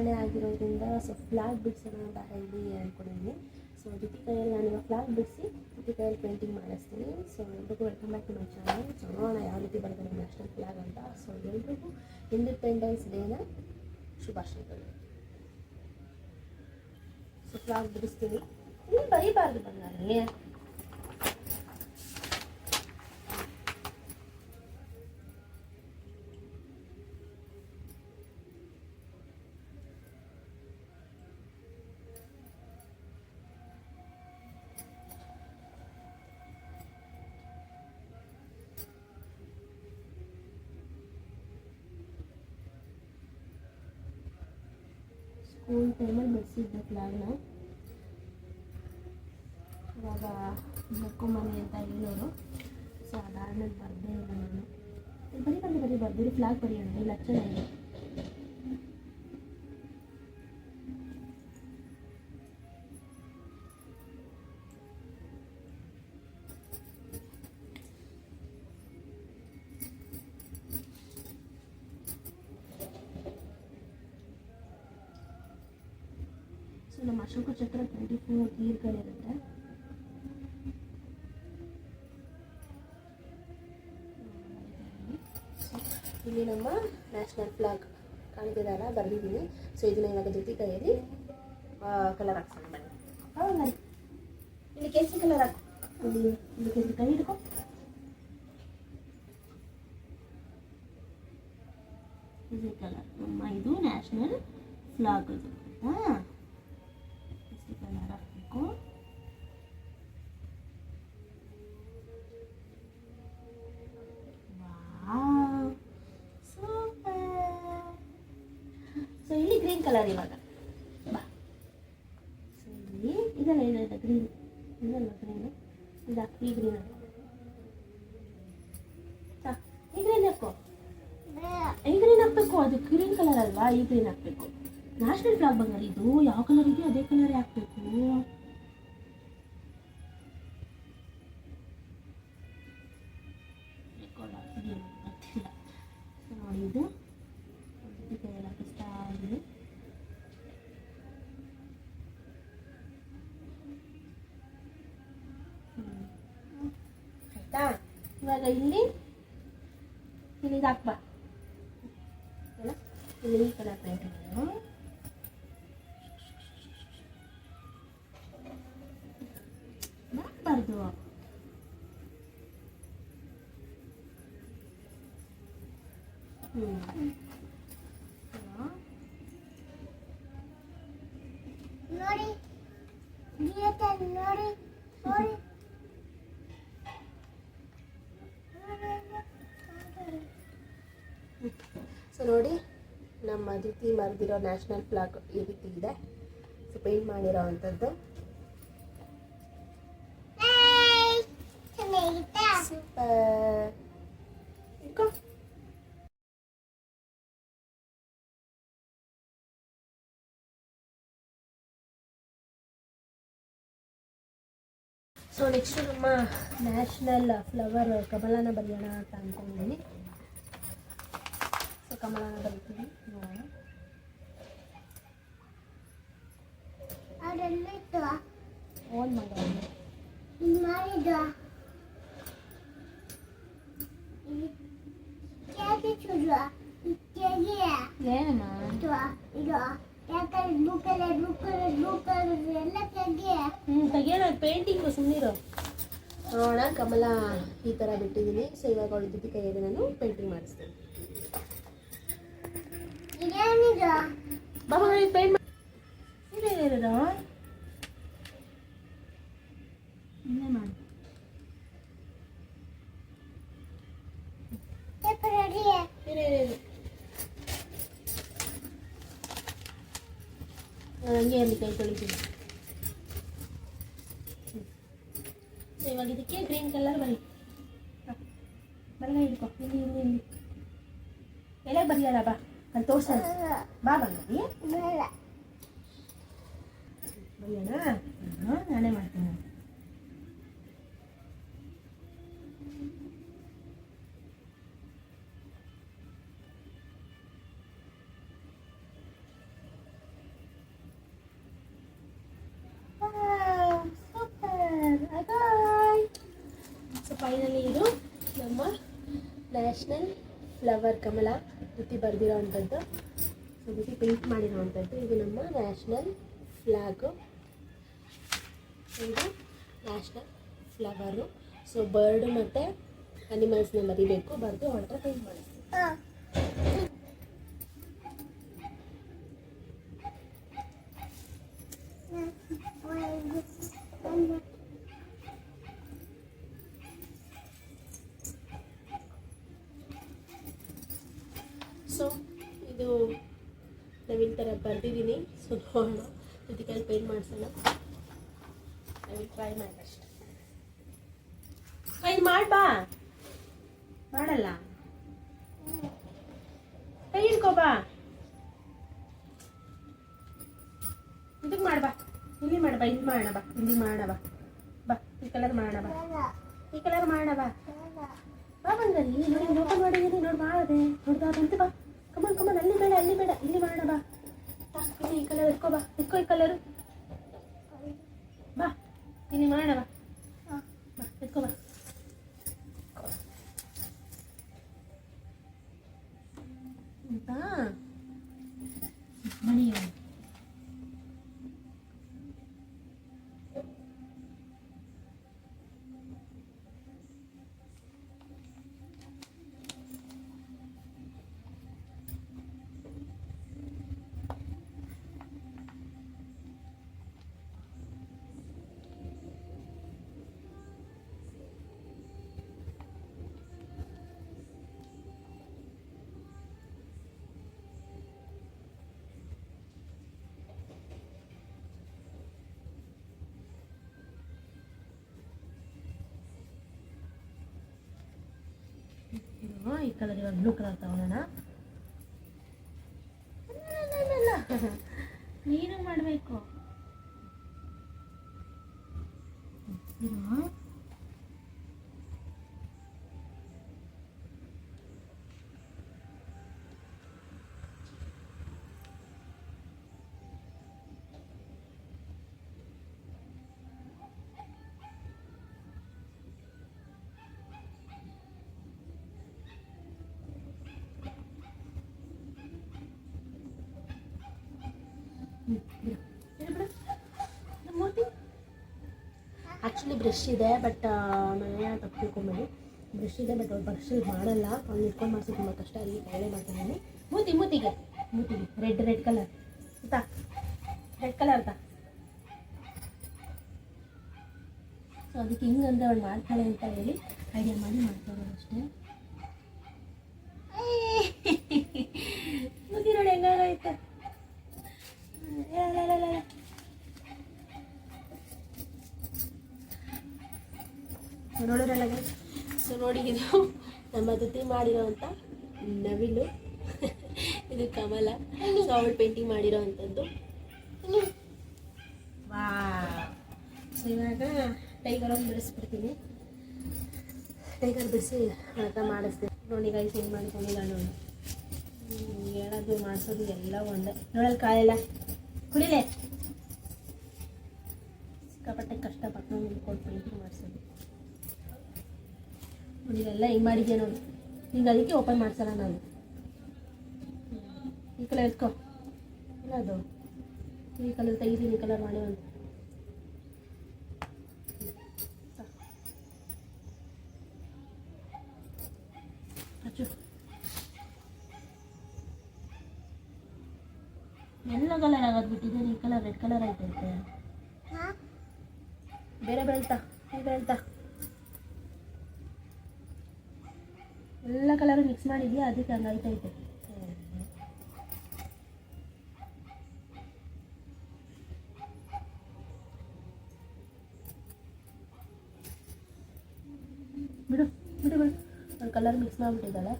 ದಿನಾಚರಣೆ ಆಗಿರೋದ್ರಿಂದ so flag ಬಿಡಿಸೋಣ ಅಂತ ಹೇಳಿ ಅಂದ್ಕೊಂಡಿದ್ದೀನಿ. ಸೊ ಜೊತೆ ಕೈಯಲ್ಲಿ ನಾನಿವಾಗ ಫ್ಲಾಗ್ ಬಿಡಿಸಿ ಜೊತೆ ಕೈಯಲ್ಲಿ ಪೇಂಟಿಂಗ್ ಮಾಡಿಸ್ತೀನಿ. ಸೊ ಎಲ್ರಿಗೂ welcome back to my channel. So ನೋಡೋಣ ಯಾವ ರೀತಿ ಬರ್ತದೆ ನ್ಯಾಷನಲ್ ಫ್ಲಾಗ್ ಅಂತ. ಸೊ ಎಲ್ರಿಗೂ ಇಂಡಿಪೆಂಡೆನ್ಸ್ ಡೇನ ಶುಭಾಶಯಗಳು. ಸೊ ಫ್ಲಾಗ್ ಬಿಡಿಸ್ತೀನಿ. ಇಲ್ಲಿ ಬರೀಬಾರ್ದು ಬಂಗಾರಿ. ಸ್ಕೂಲ್ ಟೈಮಲ್ಲಿ ಬಿಡಿಸಿದ್ದೆ ಫ್ಲಾಗ್ನ. ಇವಾಗ ನಕ್ಕೊಂಬನ್ನಿ ಅಂತ ಹೇಳೋರು. ಸೊ ಅದಾದ್ಮೇಲೆ ಬರ್ದೇ ಇಲ್ಲ ನಾನು. ಬರೀ ಬರ್ದಿರಿ ಫ್ಲಾಗ್ ಬರೆಯೋಣ. ಇಲ್ಲ ಚೆನ್ನಾಗಿದೆ. ನಮ್ಮ ಅಶೋಕ ಚಕ್ರ 24 ತೀರ್ಗಳಿರುತ್ತೆ. ಇಲ್ಲಿ ನಮ್ಮ ನ್ಯಾಷನಲ್ ಫ್ಲಾಗ್ ಕಾಣ್ತಿದೆಯಲ್ಲ, ಬರೆದಿದ್ದೀನಿ. ಸೊ ಇದನ್ನ ಇವಾಗ ಜೊತೆ ಕೈಯಲ್ಲಿ ಕಲರ್ ಹಾಕ್ಸೋಣ ಬನ್ನಿ. ಹೌದಾ, ಇಲ್ಲಿ ಕೇಸರಿ ಕಲರ್ ಹಾಕು. ಇಲ್ಲಿ ಕೇಸರಿ ಕೈ ಹಿಡ್ಕೊ. ಕೇಸರಿ ಕಲರ್ ನಮ್ಮ ಇದು ನ್ಯಾಷನಲ್ ಫ್ಲಾಗ್. ಇದು ಕಲರ್ ಹಾಕಬೇಕು. Wow, super. ಸೊ ಇಲ್ಲಿ ಗ್ರೀನ್ ಕಲರ್ ಇವಾಗ ಬಾ. ಸೊ ಇಲ್ಲಿ ಇದೆಲ್ಲ ಏನಿದೆ ಗ್ರೀನ್, ಇದೆಲ್ಲ ಗ್ರೀನ್. ಇದು ಈ ಗ್ರೀನ್ ಈ ಗ್ರೀನ್ ಹಾಕೋ. ಈ ಗ್ರೀನ್ ಹಾಕ್ಬೇಕು. ಅದು ಗ್ರೀನ್ ಕಲರ್ ಅಲ್ವಾ, ಈ ಗ್ರೀನ್ ಹಾಕ್ಬೇಕು. ನ್ಯಾಷನಲ್ ಫ್ಲಾಗ್ ಬಂಗಾರ ಇದು ಯಾವ ಕಲರ್ ಇದೆಯೋ ಅದೇ ಕಲರ್ ಹಾಕ್ಬೇಕು. ನೋಡಿ ಇದು ಕೈಯಲ್ಲಿ ಹಾಕಿಸ್ತಾ ಇದ್ದೀನಿ. ಆಯ್ತಾ? ಇವಾಗ ಇಲ್ಲಿ ಇದು ಹಾಕ್ಬಾ. ಇಲ್ಲಿ ಈ ಕಲರ್ ಪೇಂಟಿಂಗ್ ಬಾರ್ದು. ನೋಡಿ ನೋಡಿ ಸೊ ನೋಡಿ ನಮ್ಮ ಅದಿತಿ ಬರೆದಿರೋ ನ್ಯಾಷನಲ್ ಫ್ಲಾಗ್ ಈ ರೀತಿ ಇದೆ. ಸೊ ಪೇಂಟ್ ಮಾಡಿರೋ ಅಂಥದ್ದು ಸೂಪರ್. ಸೊ ನೆಕ್ಸ್ಟ್ ನಮ್ಮ ನ್ಯಾಷನಲ್ ಫ್ಲವರ್ ಕಮಲನ ಬರೆಯೋಣ ಅಂತ ಅಂದ್ಕೊಂಡಿದ್ದೀನಿ. ಸೊ ಕಮಲನ ಬರೀತೀವಿ. ಓನ್ ತೆಗಿಯೋಣ ಪೇಂಟಿಂಗು ಸುಮ್ಮನಿರು. ನೋಡೋಣ ಕಮಲ ಈ ಥರ ಬಿಟ್ಟಿದ್ದೀನಿ. ಸೊ ಇವಾಗ ಅವಳ ಜೊತೆ ಕೈಯಲ್ಲಿ ನಾನು ಪೇಂಟಿಂಗ್ ಮಾಡಿಸ್ತೀನಿ. ಬಾಬಾ ಪೇಂಟ್ ಇದೇನಿರೋದು ಇನ್ನೇ ಮಾಡಿ. ಹಂಗೆ ಅಲ್ಲಿ ಕೈ ತೊಳಿತೀನಿ. ಸೊ ಇವಾಗ ಇದಕ್ಕೆ ಗ್ರೀನ್ ಕಲರ್ ಬರೀ ಬಲ್ಲ ಹಿಡ್ಕೊ. ಇಲ್ಲಿ ಇಲ್ಲಿ ಇಲ್ಲಿ ಎಲ್ಲ ಬರೆಯಲ್ಲ ಬಾ, ಅಲ್ಲಿ ತೋರ್ಸಲ್ಲ ಬಾ ಬಂದಿ ಬರೆಯೋಣ. ನಾನೇ ಮಾಡ್ತೀನಿ. ನ್ಯಾಷನಲ್ ಫ್ಲವರ್ ಕಮಲ ದ್ಯುತಿ ಬರೆದಿರೋ ಅಂಥದ್ದು. ಸೊ ದ್ಯುತಿ ಪೇಂಟ್ ಮಾಡಿರೋವಂಥದ್ದು. ಇದು ನಮ್ಮ ನ್ಯಾಷನಲ್ ಫ್ಲ್ಯಾಗು, ಇದು ನ್ಯಾಷನಲ್ ಫ್ಲವರು. ಸೊ ಬರ್ಡು ಮತ್ತು ಅನಿಮಲ್ಸ್ನ ಬರೀಬೇಕು, ಬರೆದು ಹೊರಟ ಪೇಂಟ್ ಮಾಡಿಸ್ತೀವಿ. ಸೊ ಇದು ನವಿಲ್ ಥರ ಬರೆದಿದ್ದೀನಿ. ಸೊ ನೋಡೋಣ, ಇದಕ್ಕೆಲ್ಲ ಪೇಂಟ್ ಮಾಡಿಸೋಣ. I will try my best. ಕೈ ಮಾಡ್ಬಾ, ಮಾಡಲ್ಲ, ಕೈ ಹಿಡ್ಕೋಬಾ, ಇದಕ್ಕೆ ಮಾಡ್ಬಾ, ಇಲ್ಲಿ ಮಾಡಬಾ, ಇಲ್ಲಿ ಮಾಡೋಣ ಬಾ, ಇಲ್ಲಿ ಮಾಡೋಣ ಬಾ, ಬಾ ಈ ಕಲರ್ ಮಾಡೋಣ ಬಾ, ಈ ಕಲರ್ ಮಾಡೋಣ ಬಾ, ಬಾ ಬಂದಲ್ಲಿ ನೋಡಿ ಓಪನ್ ಮಾಡಿದ್ದೀನಿ ನೋಡಿ, ಮಾಡಿದೆ ನೋಡ್ದಾ ಬಂತು ಬಾ, ಕಮನ್ ಕಮನ್, ಅಲ್ಲಿ ಬೇಡ ಅಲ್ಲಿ ಬೇಡ, ಇಲ್ಲಿ ಮಾಡೋಣ ಬಾ, ಇಲ್ಲಿ ಈ ಕಲರ್ ಇಟ್ಕೋ ಬಾ, ಇಟ್ಕೋ ಈ ಕಲರು ಬಾ, ಇಲ್ಲಿ ಮಾಡೋಣ ಬಾ, ಬಾ ಇಟ್ಕೋ ಬಾ. ಮಣಿ ಈ ಕಲರ್ ಇವಾಗ ಬ್ಲೂ ಕಲರ್ ತಗೊಳ್ಳೋಣ. ನೀನು ಮಾಡಬೇಕು. ಆ್ಯಕ್ಚುಲಿ ಬ್ರಷ್ ಇದೆ, ಬಟ್ ಮನೆ ತಪ್ಪು ತಿಳ್ಕೊಂಬೇಡಿ. ಬ್ರಷ್ ಇದೆ ಬಟ್ ಅವ್ರು ಬ್ರಷಲ್ಲಿ ಮಾಡಲ್ಲ, ಅವ್ನು ಇಟ್ಕೊಂಡು ಮಾಡಿಸಿ ತುಂಬ ಕಷ್ಟ, ಅಲ್ಲಿ ಕೈಲೇ ಮಾಡ್ತಾನೆ. ಮೂತಿಗೆ ರೆಡ್ ಕಲರ್ ಆಯ್ತಾ, ರೆಡ್ ಕಲರ್ ಆಯ್ತಾ. ಸೊ ಅದಕ್ಕೆ ಹಿಂಗಂದ್ರೆ ಅವಳು ಮಾಡ್ತಾಳೆ ಅಂತ ಹೇಳಿ ಐಡಿಯಾ ಮಾಡಿ ಮಾಡ್ತಾಳೆ ಅಷ್ಟೇ. ಮೂತಿ ನೋಡಿ ಹೆಂಗಾಗೈತೆ. ನೋಡಿರಲ್ಲ. ಸೊ ನೋಡಿ, ಇದು ನಮ್ಮ ದ್ಯುತಿ ಮಾಡಿರೋವಂಥ ನವಿಲು, ಇದು ಕಮಲ. ಸೊ ಅವಳು ಪೇಂಟಿಂಗ್ ಮಾಡಿರೋ ಅಂಥದ್ದು. ವಾ. ಸೊ ಇವಾಗ ಟೈಗರ್ ಒಂದು ಬಿಡಿಸ್ಬಿಡ್ತೀನಿ. ಟೈಗರ್ ಬಿಡಿಸಿ ಅಂತ ಮಾಡಿಸ್ತೀನಿ. ನೋಡಿ ಗೈಸ್ ಹೆಂಗೆ ಮಾಡ್ಕೊಂಡಿಲ್ಲ ನೋಡಿ. ಹೇಳೋದು ಮಾಡಿಸೋದು ಎಲ್ಲ ಒಂದೇ. ನೋಡಲ್ಲಿ ಕಾಲೆಲ್ಲ ಕುಡಿಲೆ ಸಿಕ್ಕಾಪಟ್ಟೆ ಕಷ್ಟಪಟ್ಟು ನಿಂತ್ಕೊಂಡು ಪೇಂಟಿಂಗ್ ಮಾಡಿಸೋದು. ನೋಡಿ ಇದೆಲ್ಲ ಹಿಂಗೆ ಮಾಡಿದ್ಯಾ ನೋಡಿ, ಹಿಂಗೆ ಅದಕ್ಕೆ ಓಪನ್ ಮಾಡ್ಸಲ್ಲ ನಾನು. ಈ ಕಲರ್ ಎತ್ಕೊ, ಇಲ್ಲ ಅದು ಈ ಕಲರ್ ತೆಗಿತೀನಿ, ಈ ಕಲರ್ ಮಾಡಿ ಒಂದು ಹಚ್ಚು. ಎಲ್ಲ ಕಲರ್ ಆಗೋದ್ಬಿಟ್ಟಿದೆ, ಈ ಕಲರ್ ರೆಡ್ ಕಲರ್ ಆಯ್ತೈತೆ. ಬೇರೆ ಬೆಳ್ತಾ ಈ ಬೆಳ್ತಾ ಎಲ್ಲ ಕಲರು ಮಿಕ್ಸ್ ಮಾಡಿದ್ಯಾ, ಅದಕ್ಕೆ ಹಂಗಾಯ್ತೈತೆ. ಬಿಡು ಬಿಡು ಬಿಡು, ಒಂದು ಕಲರ್ ಮಿಕ್ಸ್ ಮಾಡಿಬಿಟ್ಟಿದ್ದಾಳೆ.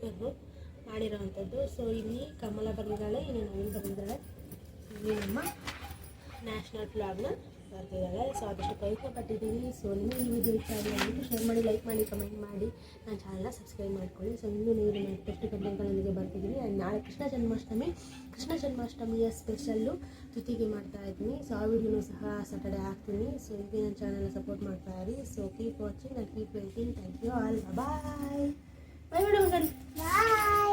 ಟೈಗರ್ನು ಮಾಡಿರೋವಂಥದ್ದು. ಸೊ ಇಲ್ಲಿ ಕಮಲ ಬರೆದಿದ್ದಾಳೆ, ಇನ್ನು ನವೀನ್ ಬರೆದಿದ್ದಾಳೆ, ಇಲ್ಲಿ ನಮ್ಮ ನ್ಯಾಷನಲ್ ಫ್ಲಾಗ್ನ ಬರ್ತಿದ್ದಾಳೆ. ಸೊ ಅದಷ್ಟು ಪ್ರಯತ್ನ ಪಟ್ಟಿದ್ದೀವಿ. ಸೊ ಇನ್ನೂ ಈ ವಿಡಿಯೋ ಇಷ್ಟ ಆಗಿ ಅಂದ್ಬಿಟ್ಟು ಶೇರ್ ಮಾಡಿ, ಲೈಕ್ ಮಾಡಿ, ಕಮೆಂಟ್ ಮಾಡಿ, ನನ್ನ ಚಾನಲ್ನ ಸಬ್ಸ್ಕ್ರೈಬ್ ಮಾಡ್ಕೊಳ್ಳಿ. ಸೊ ಇನ್ನೂ ನೀವು ನೆಕ್ಸ್ಟ್ ಕಂಟೆಂಟ್ಗಳೊಂದಿಗೆ ಬರ್ತಿದ್ದೀನಿ. ಆ್ಯಂಡ್ ನಾಳೆ ಕೃಷ್ಣ ಜನ್ಮಾಷ್ಟಮಿಯ ಸ್ಪೆಷಲ್ಲು ಜೊತೆಗೆ ಮಾಡ್ತಾ ಇದ್ದೀನಿ. ಸೊ ಆ ವಿಡಿಯೋನೂ ಸಹ ಸಾಟರ್ಡೆ ಹಾಕ್ತೀನಿ. ಸೊ ಹೀಗೆ ನನ್ನ ಚಾನಲ್ನ ಸಪೋರ್ಟ್ ಮಾಡ್ತಾ ಇರಿ. So keep watching and keep waiting. Thank you all. Bye bye. Bye madam. Bye.